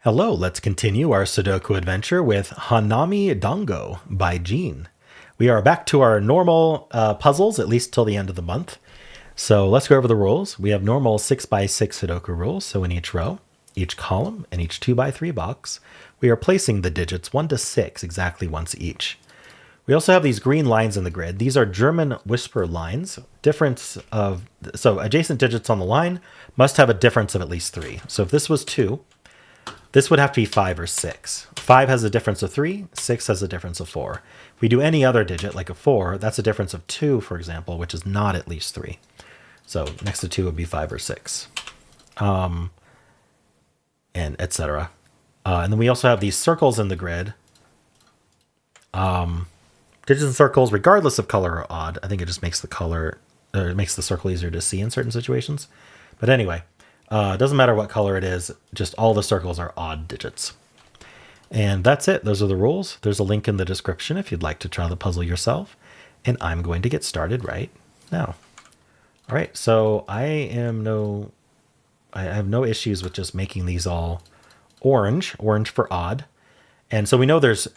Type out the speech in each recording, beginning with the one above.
Hello, let's continue our Sudoku adventure with Hanami Dango by Jean. We are back to our normal puzzles, at least till the end of the month. So let's go over the rules. We have normal 6x6 Sudoku rules, so in each row, each column, and each 2x3 box, we are placing the digits 1 to 6 exactly once each. We also have these green lines in the grid. These are German whisper lines. So adjacent digits on the line must have a difference of at least 3. So if this was 2, this would have to be 5 or 6. 5 has a difference of 3, 6 has a difference of 4. If we do any other digit, like a 4, that's a difference of 2, for example, which is not at least 3. So next to 2 would be 5 or 6. And etc. And then we also have these circles in the grid. Digits and circles, regardless of color, are odd. I think it just makes it makes the circle easier to see in certain situations. But anyway, it doesn't matter what color it is, just all the circles are odd digits. And that's it. Those are the rules. There's a link in the description if you'd like to try the puzzle yourself. And I'm going to get started right now. All right, so I have no issues with just making these all orange for odd. And so we know there's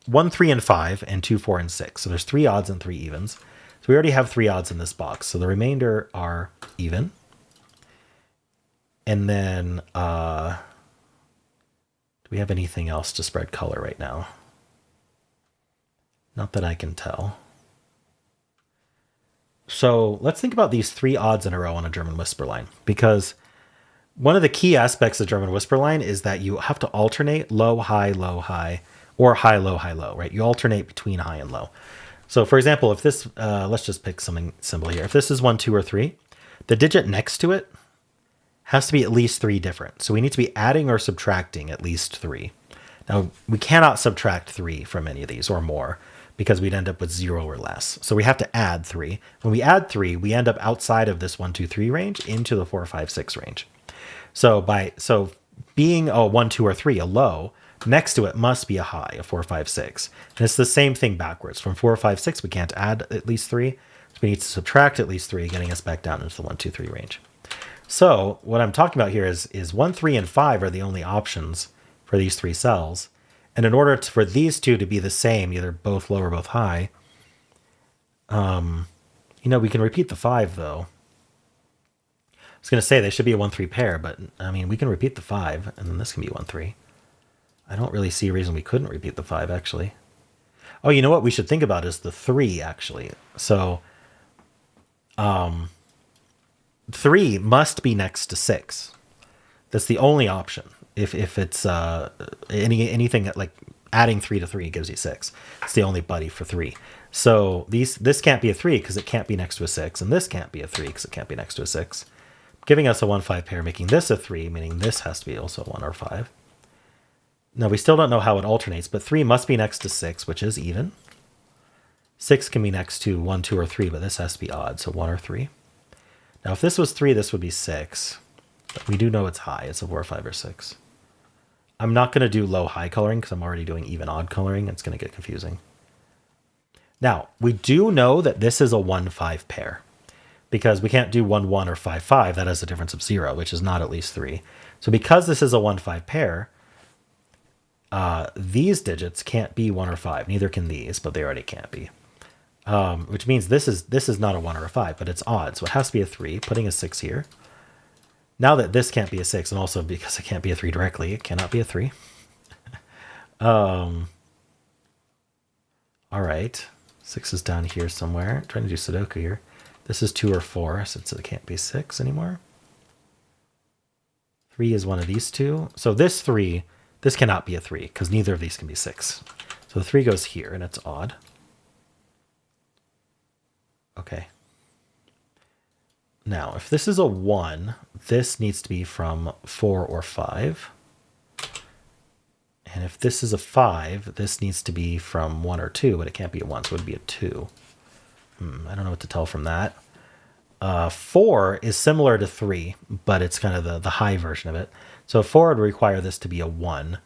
1, 3, and 5, and 2, 4, and 6. So there's 3 odds and 3 evens. So we already have 3 odds in this box. So the remainder are even. And then, do we have anything else to spread color right now? Not that I can tell. So let's think about these 3 odds in a row on a German whisper line, because one of the key aspects of German whisper line is that you have to alternate low, high, or high, low, right? You alternate between high and low. So for example, if this, let's just pick something simple here. If this is 1, 2, or 3, the digit next to it has to be at least 3 different. So we need to be adding or subtracting at least 3. Now, we cannot subtract 3 from any of these or more because we'd end up with 0 or less. So we have to add 3. When we add 3, we end up outside of this 1, 2, 3 range into the 4, 5, 6 range. So being a 1, 2, or 3, a low, next to it must be a high, a 4, 5, 6. And it's the same thing backwards. From 4, 5, 6, we can't add at least 3. So we need to subtract at least 3, getting us back down into the 1, 2, 3 range. So what I'm talking about here is 1, 3, and 5 are the only options for these 3 cells. And in order for these two to be the same, either both low or both high, we can repeat the 5, though. I was going to say they should be a 1, 3 pair, but I mean, we can repeat the 5, and then this can be 1, 3. I don't really see a reason we couldn't repeat the 5, actually. Oh, you know what we should think about is the 3, actually. So 3 must be next to 6. That's the only option. If it's anything like adding 3 to 3 gives you 6. It's the only buddy for 3. So this can't be a 3 because it can't be next to a 6, and this can't be a 3 because it can't be next to a 6. Giving us a 1, 5 pair, making this a 3, meaning this has to be also 1 or 5. Now, we still don't know how it alternates, but 3 must be next to 6, which is even. 6 can be next to 1, 2, or 3, but this has to be odd, so 1 or 3. Now, if this was 3, this would be 6. But we do know it's high. It's a 4, 5, or 6. I'm not going to do low-high coloring because I'm already doing even-odd coloring. It's going to get confusing. Now, we do know that this is a 1, 5 pair because we can't do 1, 1, or 5, 5. That has a difference of 0, which is not at least 3. So because this is a 1, 5 pair, these digits can't be 1 or 5. Neither can these, but they already can't be. Which means this is not a 1 or a 5, but it's odd. So it has to be a 3, putting a 6 here. Now that this can't be a 6, and also because it can't be a 3 directly, it cannot be a 3. All right. 6 is down here somewhere. I'm trying to do Sudoku here. This is 2 or 4, since it can't be 6 anymore. 3 is one of these two. So this cannot be a 3, because neither of these can be 6. So the 3 goes here, and it's odd. Okay. Now, if this is a 1, this needs to be from 4 or 5. And if this is a 5, this needs to be from 1 or 2, but it can't be a 1, so it would be a 2. I don't know what to tell from that. 4 is similar to 3, but it's kind of the high version of it. So 4 would require this to be a 1.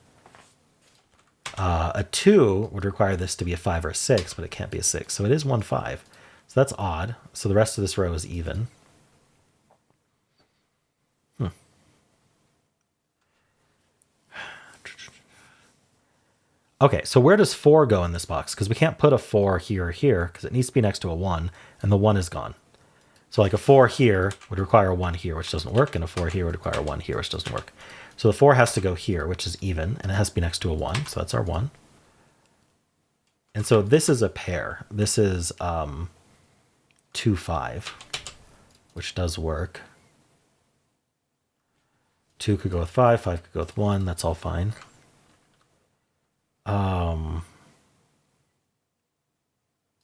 A 2 would require this to be a 5 or a 6, but it can't be a 6. So it is 1, 5. So that's odd. So the rest of this row is even. Okay, so where does 4 go in this box? Because we can't put a 4 here or here because it needs to be next to a 1, and the 1 is gone. So like a 4 here would require a 1 here, which doesn't work, and a 4 here would require a 1 here, which doesn't work. So the 4 has to go here, which is even, and it has to be next to a 1, so that's our 1. And so this is a pair. This is 2, 5, which does work. 2 could go with 5, 5 could go with 1, that's all fine.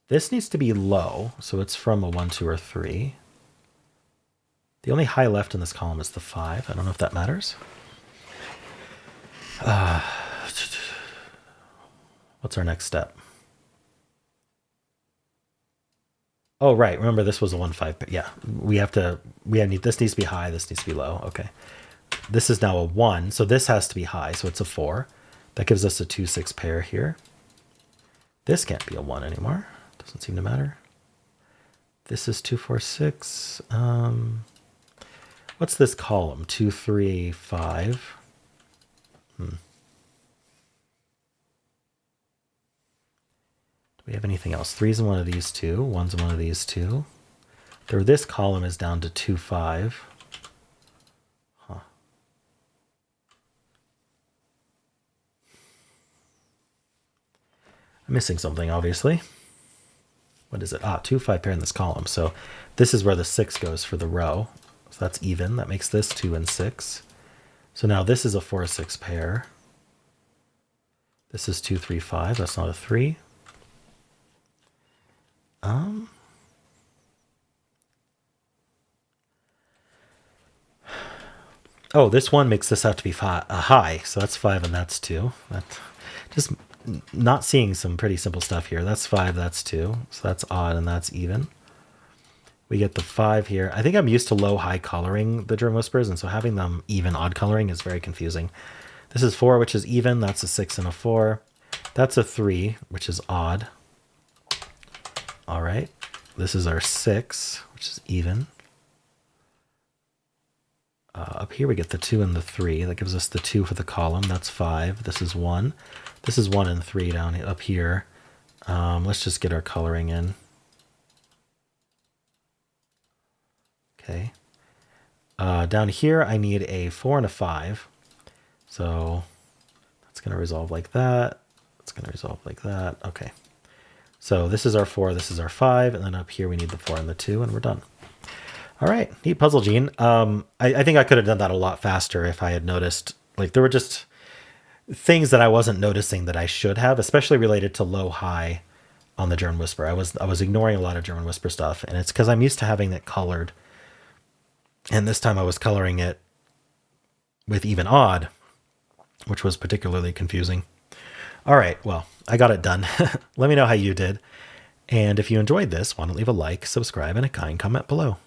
This needs to be low, so it's from a 1, 2, or 3. The only high left in this column is the 5. I don't know if that matters. What's our next step? Oh, right. Remember, this was a 1, 5. Yeah, this needs to be high. This needs to be low. Okay. This is now a 1, so this has to be high, so it's a 4. That gives us a 2, 6 pair here. This can't be a 1 anymore. Doesn't seem to matter. This is 2, 4, 6. What's this column? 2, 3, 5. Do we have anything else? 3's in one of these two. 1's in one of these two. This column is down to 2, 5. Huh. I'm missing something, obviously. What is it? 2, 5 pair in this column. So this is where the 6 goes for the row. So that's even. That makes this 2 and 6. So now this is a 4, 6 pair. This is 2, 3, 5. That's not a 3. Oh, this one makes this have to be high. So that's 5 and that's 2. That's just not seeing some pretty simple stuff here. That's 5, that's 2. So that's odd and that's even. We get the 5 here. I think I'm used to low-high coloring the German Whispers, and so having them even odd coloring is very confusing. This is 4, which is even. That's a 6 and a 4. That's a 3, which is odd. All right. This is our 6, which is even. Up here we get the 2 and the 3. That gives us the 2 for the column. That's 5. This is 1. This is 1 and 3 down up here. Let's just get our coloring in. Okay. Down here I need a 4 and a 5. So that's going to resolve like that. It's going to resolve like that. Okay. So this is our 4, this is our 5, and then up here we need the 4 and the 2, and we're done. All right, neat puzzle, Gene. I think I could have done that a lot faster if I had noticed, like there were just things that I wasn't noticing that I should have, especially related to low-high on the German Whisper. I was ignoring a lot of German Whisper stuff, and it's because I'm used to having it colored. And this time I was coloring it with even odd, which was particularly confusing. All right, well, I got it done. Let me know how you did. And if you enjoyed this, why don't leave a like, subscribe, and a kind comment below.